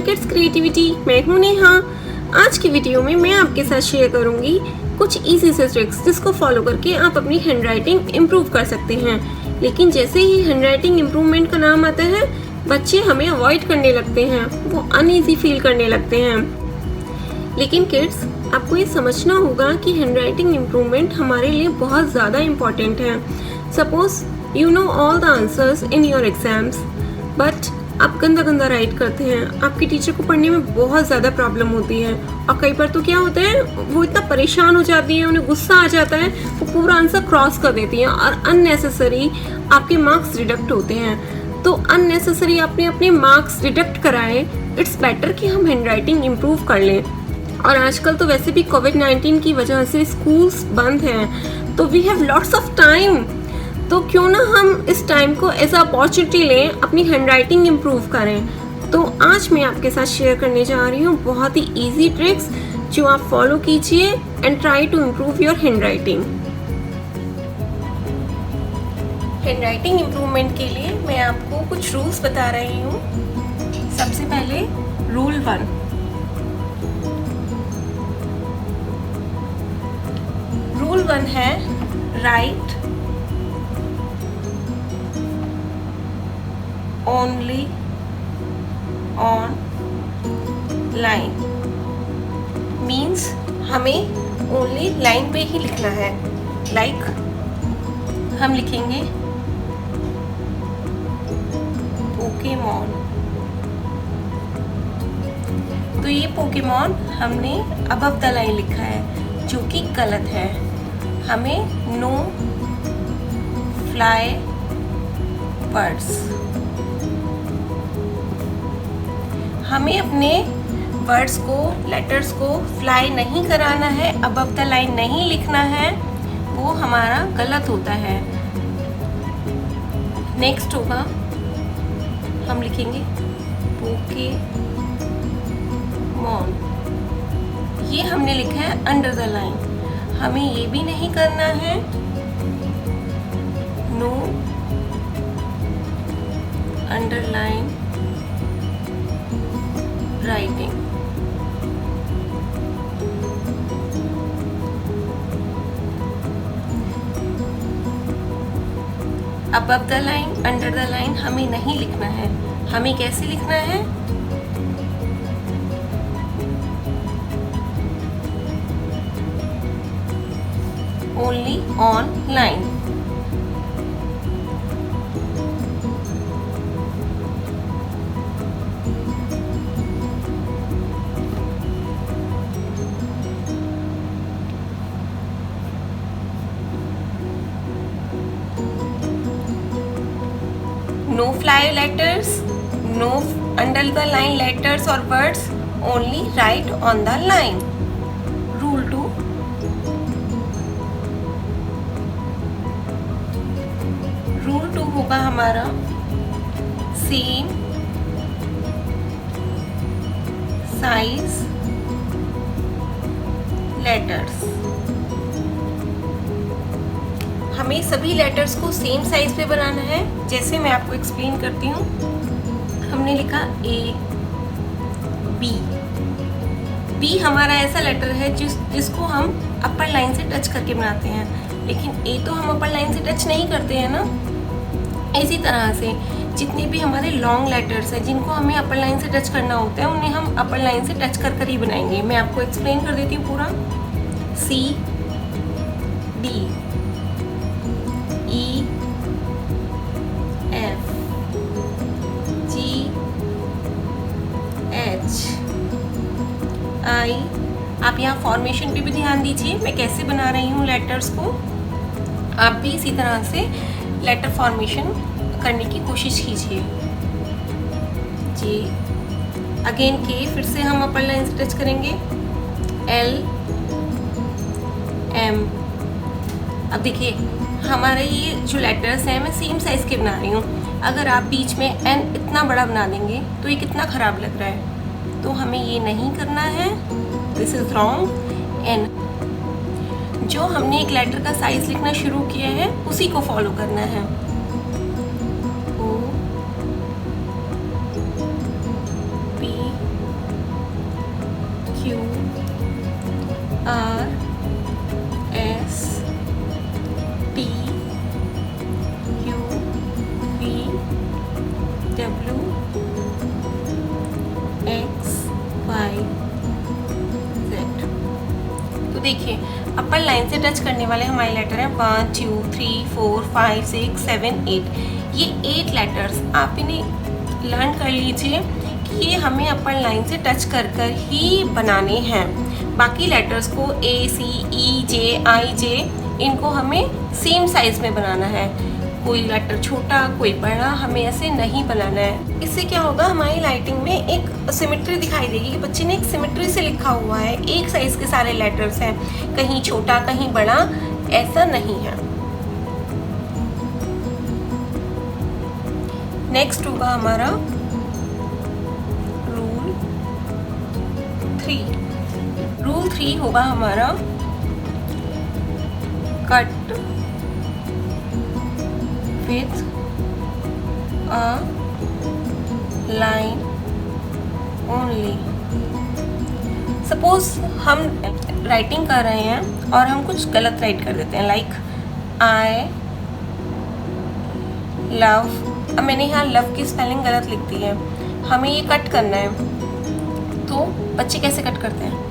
Kids creativity. मैं हूं नेहा। आज की वीडियो में मैं आपके साथ शेयर करूंगी कुछ इजी से ट्रिक्स जिसको फॉलो करके आप अपनी हैंडराइटिंग इम्प्रूव कर सकते हैं। लेकिन जैसे ही हैंडराइटिंग इम्प्रूवमेंट का नाम आता है, बच्चे हमें अवॉइड करने लगते हैं, वो अनईजी फील करने लगते हैं। लेकिन किड्स, आपको ये समझना होगा कि हैंडराइटिंग इम्प्रूवमेंट हमारे लिए बहुत ज़्यादा इम्पॉर्टेंट है। Suppose you know all the answers in your exams, but आप गंदा गंदा राइट करते हैं। आपकी टीचर को पढ़ने में बहुत ज़्यादा प्रॉब्लम होती है और कई बार तो क्या होता है, वो इतना परेशान हो जाती है, उन्हें गुस्सा आ जाता है, वो पूरा आंसर क्रॉस कर देती हैं और अननेसेसरी आपके मार्क्स डिडक्ट होते हैं। तो अननेसेसरी आपने अपने मार्क्स डिडक्ट कराए, इट्स बेटर कि हम हैंडराइटिंग इम्प्रूव कर लें। और आजकल तो वैसे भी कोविड-19 की वजह से स्कूल्स बंद हैं, तो we have lots of time. तो क्यों ना हम इस टाइम को एज अ अपॉर्चुनिटी लें, अपनी हैंडराइटिंग इम्प्रूव करें। तो आज मैं आपके साथ शेयर करने जा रही हूँ बहुत ही इजी ट्रिक्स जो आप फॉलो कीजिए and try to improve your handwriting. Handwriting improvement के लिए मैं आपको कुछ रूल्स बता रही हूँ। सबसे पहले रूल 1, रूल 1 है right only on line. Means हमें ओनली लाइन पे ही लिखना है। लाइक हम लिखेंगे पोकेमॉन, तो ये पोकेमॉन हमने अबव द लाइन लिखा है जो कि गलत है। हमें नो फ्लाई बर्ड्स, हमें अपने वर्ड्स को, लेटर्स को फ्लाई नहीं कराना है, अबव द लाइन नहीं लिखना है, वो हमारा गलत होता है। नेक्स्ट होगा, हम लिखेंगे पोकेमॉन, ये हमने लिखा है अंडर द लाइन। हमें ये भी नहीं करना है, no underline writing. Above the line, under the line हमें नहीं लिखना है। हमें कैसे लिखना है, only on line. No fly letters, no under the line letters or words, only write on the line. Rule 2, Rule 2 होगा हमारा सेम साइज लेटर्स। हमें सभी लेटर्स को सेम साइज पे बनाना है। जैसे मैं आपको एक्सप्लेन करती हूँ। हमने लिखा ए, बी। बी हमारा ऐसा लेटर है जिसको हम अपर लाइन से टच करके बनाते हैं, लेकिन ए तो हम अपर लाइन से टच नहीं करते हैं ना। इसी तरह से जितने भी हमारे लॉन्ग लेटर्स हैं जिनको हमें अपर लाइन से टच करना होता है, उन्हें हम अपर लाइन से टच कर कर ही बनाएंगे। मैं आपको एक्सप्लेन कर देती हूँ पूरा। सी, D, E, F, G, H, I। आप यहाँ फॉर्मेशन पे भी ध्यान दीजिए, मैं कैसे बना रही हूँ लेटर्स को। आप भी इसी तरह से लेटर फॉर्मेशन करने की कोशिश कीजिए। जी, अगेन के, फिर से हम अपर लाइन से टच करेंगे। L, M। अब देखिए हमारे ये जो लेटर्स हैं मैं सेम साइज़ के बना रही हूँ। अगर आप बीच में एन इतना बड़ा बना देंगे तो ये कितना ख़राब लग रहा है, तो हमें ये नहीं करना है। This is wrong. एन, जो हमने एक लेटर का साइज़ लिखना शुरू किया है उसी को फॉलो करना है। O, P, R S T U V W X Y Z। तो देखिए अपर लाइन से टच करने वाले हमारे लेटर हैं 1 2 3 4 5 6 7 8। ये 8 लेटर्स आप इन्हें लर्न कर लीजिए कि ये हमें अपर लाइन से टच कर कर ही बनाने हैं। बाकी लेटर्स को A C E J I J इनको हमें सेम साइज में बनाना है। कोई लेटर छोटा कोई बड़ा हमें ऐसे नहीं बनाना है। इससे क्या होगा, हमारी राइटिंग में एक सिमेट्री दिखाई देगी कि बच्चे ने एक सिमेट्री से लिखा हुआ है, एक साइज के सारे लेटर्स हैं, कहीं छोटा कहीं बड़ा, ऐसा नहीं है। नेक्स्ट होगा हमारा रूल 3। रूल 3 होगा हमारा cut with a line only। Suppose हम राइटिंग कर रहे हैं और हम कुछ गलत राइट कर देते हैं, लाइक आई लव। अब मैंने यहाँ लव की स्पेलिंग गलत लिख दी है, हमें ये कट करना है। तो बच्चे कैसे कट करते हैं,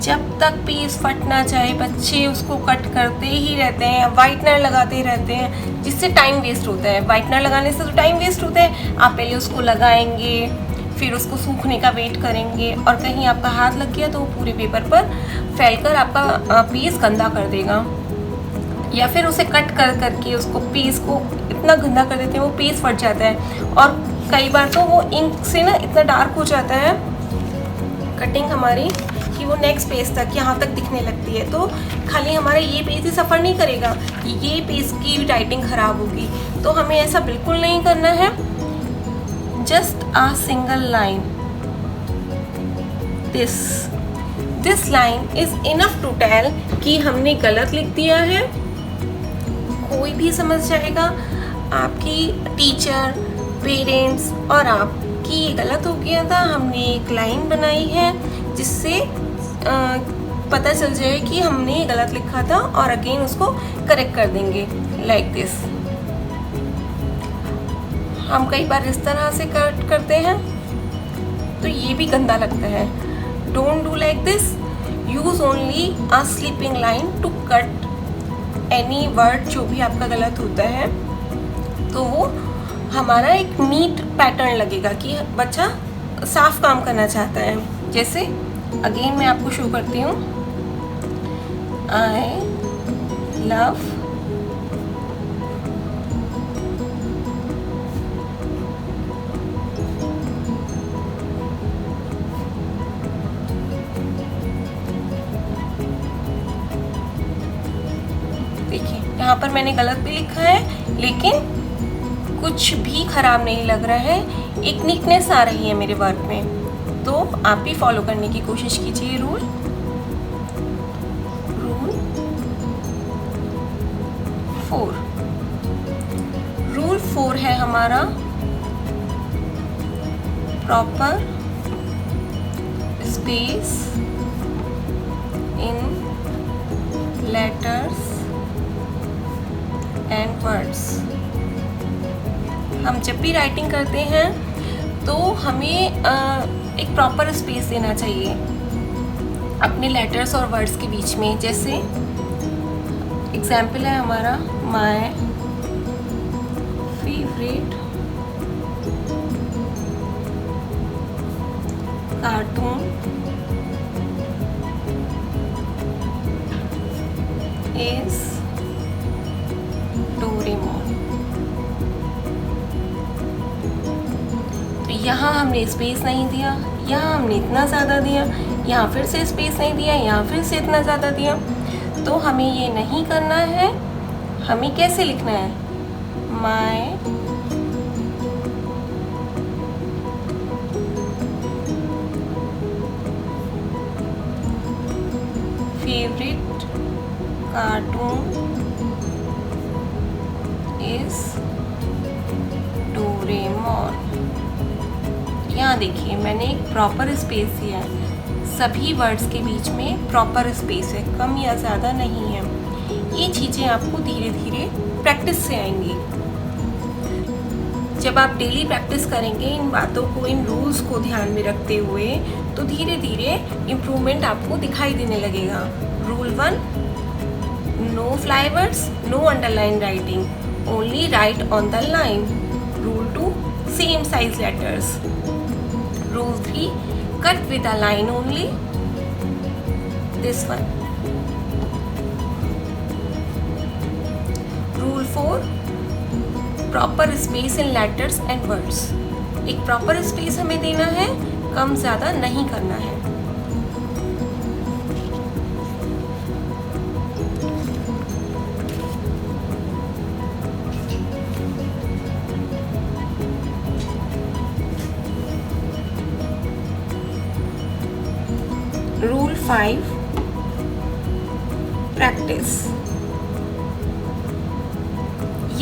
जब तक पेज फट ना जाए बच्चे उसको कट करते ही रहते हैं, वाइटनर लगाते रहते हैं, जिससे टाइम वेस्ट होता है। वाइटनर लगाने से तो टाइम वेस्ट होता है। आप पहले उसको लगाएंगे, फिर उसको सूखने का वेट करेंगे, और कहीं आपका हाथ लग गया तो वो पूरे पेपर पर फैलकर आपका पेज गंदा कर देगा। या फिर उसे कट कर करके उसको पेज को इतना गंदा कर देते हैं वो पेज फट जाता है, और कई बार तो वो इंक से ना इतना डार्क हो जाता है कटिंग हमारी कि वो नेक्स्ट पेज तक यहाँ तक दिखने लगती है। तो खाली हमारा ये पेज ही सफ़र नहीं करेगा, ये पेज की राइटिंग ख़राब होगी। तो हमें ऐसा बिल्कुल नहीं करना है। Just a single line, this line is enough to tell कि हमने गलत लिख दिया है। कोई भी समझ जाएगा, आपकी टीचर, पेरेंट्स और आप कि ये गलत हो गया था, हमने एक लाइन बनाई है जिससे पता चल जाए कि हमने ये गलत लिखा था, और अगेन उसको करेक्ट कर देंगे लाइक दिस। हम कई बार इस तरह से कट करते हैं तो ये भी गंदा लगता है। Don't do like this, use only a sleeping line to cut any word जो भी आपका गलत होता है। तो वो हमारा एक नीट पैटर्न लगेगा कि बच्चा साफ काम करना चाहता है। जैसे अगेन मैं आपको शो करती हूँ, आई लव देखिए यहाँ पर मैंने गलत भी लिखा है, लेकिन कुछ भी खराब नहीं लग रहा है, एक नीटनेस आ रही है मेरे वर्क में। तो आप भी फॉलो करने की कोशिश कीजिए रूल 4। रूल 4 है हमारा proper space in letters and words. हम जब भी राइटिंग करते हैं तो हमें एक प्रॉपर स्पेस देना चाहिए अपने लेटर्स और वर्ड्स के बीच में। जैसे एग्जाम्पल है हमारा my favourite cartoon is Doraemon. यहाँ हमने स्पेस नहीं दिया, यहाँ हमने इतना ज़्यादा दिया, यहाँ फिर से स्पेस नहीं दिया, यहाँ फिर से इतना ज़्यादा दिया। तो हमें ये नहीं करना है। हमें कैसे लिखना है, my favourite cartoon is Doraemon. यहाँ देखिए मैंने एक प्रॉपर स्पेस दिया है, सभी वर्ड्स के बीच में प्रॉपर स्पेस है, कम या ज़्यादा नहीं है। ये चीज़ें आपको धीरे धीरे प्रैक्टिस से आएंगी। जब आप डेली प्रैक्टिस करेंगे इन बातों को, इन रूल्स को ध्यान में रखते हुए, तो धीरे धीरे इम्प्रूवमेंट आपको दिखाई देने लगेगा। Rule 1, no fly words, no underline writing, only write on the line. Rule 2, same size letters. Rule 3, cut with a line only, this one. Rule 4, proper space in letters and words. एक proper space हमें देना है, कम ज़्यादा नहीं करना है। Rule 5, practice.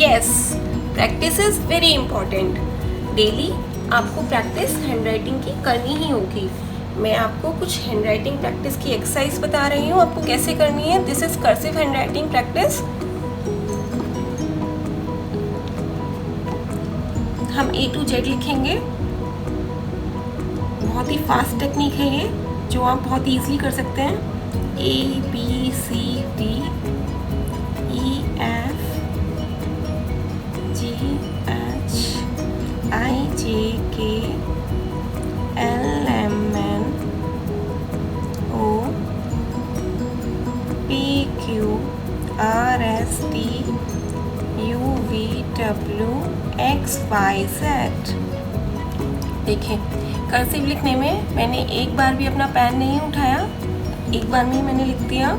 Yes, practice is very important. Daily आपको प्रैक्टिस हैंडराइटिंग की करनी ही होगी। मैं आपको कुछ हैंडराइटिंग प्रैक्टिस की एक्सरसाइज बता रही हूँ, आपको कैसे करनी है। This is cursive handwriting practice. हम A to Z लिखेंगे। बहुत ही फास्ट टेक्निक है ये, जो आप बहुत ईजिली कर सकते हैं। A B C D E F G H I J K L M N O P Q R S T U V W X Y Z। देखें, कर्सिव लिखने में मैंने एक बार भी अपना पेन नहीं उठाया, एक बार में ही मैंने लिख दिया।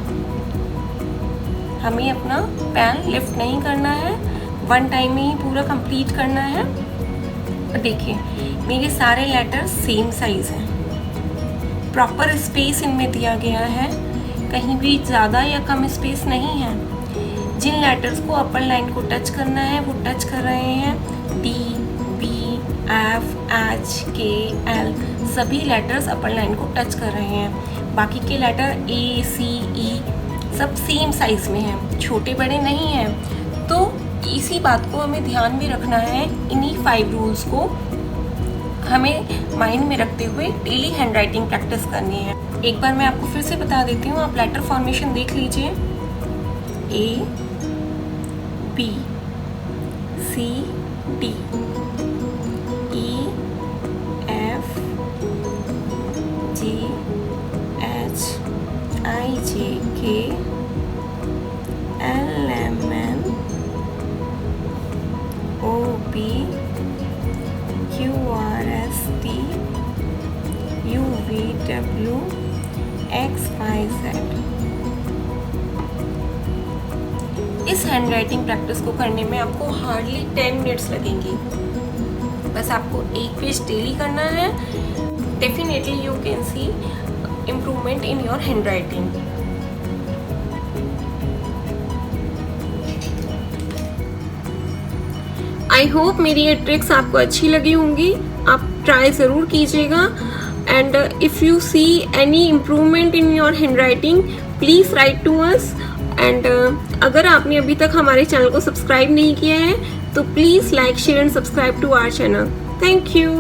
हमें अपना पेन लिफ्ट नहीं करना है, वन टाइम में ही पूरा कंप्लीट करना है। देखिए, मेरे सारे लेटर्स सेम साइज हैं, प्रॉपर स्पेस इनमें दिया गया है, कहीं भी ज़्यादा या कम स्पेस नहीं है। जिन लेटर्स को अपर लाइन को टच करना है वो टच कर रहे हैं। D, B, F, H, K, L सभी लेटर्स अपर लाइन को टच कर रहे हैं। बाकी के लेटर A, C, E सब सेम साइज में हैं, छोटे बड़े नहीं हैं। तो इसी बात को हमें ध्यान में रखना है। इन्हीं 5 रूल्स को हमें माइंड में रखते हुए डेली हैंडराइटिंग प्रैक्टिस करनी है। एक बार मैं आपको फिर से बता देती हूँ, आप लेटर फॉर्मेशन देख लीजिए। A, B, C, D, E, F, G, H, I, J, K, L, M, N, O, P, Q, R, S, T, U, V, W, X, Y, Z। इस हैंडराइटिंग प्रैक्टिस को करने में आपको हार्डली 10 मिनट्स लगेंगी। बस आपको एक पेज डेली करना है। Definitely you can see improvement in your handwriting. I hope मेरी ये ट्रिक्स आपको अच्छी लगी होंगी। आप ट्राई ज़रूर कीजिएगा। And if you see any improvement in your handwriting, please write to us. And अगर आपने अभी तक हमारे चैनल को सब्सक्राइब नहीं किया है तो please like, share and subscribe to our channel. Thank you.